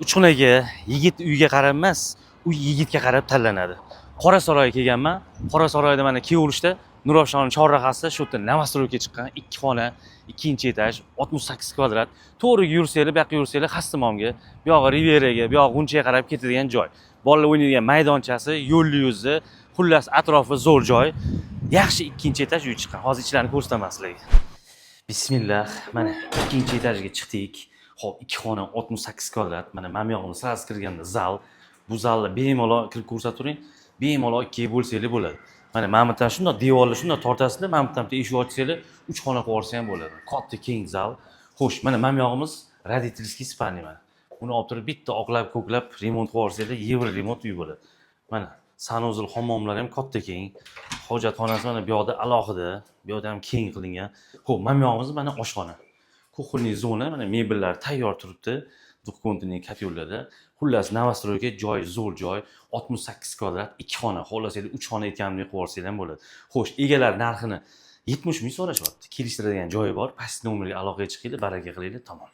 Uchxonaga yigit uyga qarab emas, uy yigitga qarab tanlanadi. Qorasaroyga kelganman. Qorasaroyda mana Kiyevurishda Nurafshonning chorrahasida shu yerda Novostroyga chiqqan 2 xona, 2-etaj, 68 kvadrat. To'g'riga yursanglar, bu yoqqa yursanglar Xastimomga, bu yog'i Riveraga, bu yog'i G'unchaga qarab ketadigan joy. Bolalar o'ynaydigan maydonchasi, yo'l yuzi, xullas atrofi zo'r joy. Yaxshi 2-etaj uy chiqqan. Hozir ichlarini ko'rsataman sizlarga. Bismillah, mana 2-etajga chiqdik. Xo'p, 2 xona 68 kvadrat. Mana mamyog'imiz sirasi kirganda zal. Bu zalni bemalol kirib ko'rsatib turing. Bemalol ikkiga bo'lsanglar bo'ladi. Mana mamutdan shunday devorni shunday tortasizlar, mamutdan eshik ochsanglar 3 xona qilib olsa ham bo'ladi. Katta keng zal. Xo'sh, mana mamyog'imiz родительский spalniy mana. Uni olib turib bitta oqlab, ko'klab remont qilib olsanglar, yevro remont uy bo'ladi. Mana sanuzul hammomlar ham katta keng. Hojatxonasi mana bu yoqda alohida, bu yoqda ham keng qilingan. Xo'p, mamyog'imiz mana oshxona. Kuxonniy zona, mana mebellar tayyor turibdi. Duxkontining kopyorlarda. Xullas, Novostroyga joy, zo'r joy. 68 kvadrat, 2 xona, xohlasanglar 3 xona ekanini qilib olsanglar ham bo'ladi. Xo'sh, egalar narxini 70 ming so'rashyapti. Kelishtiradigan joyi bor. Past nomerga aloqaga chiqinglar, baraka qilinglar, tamom.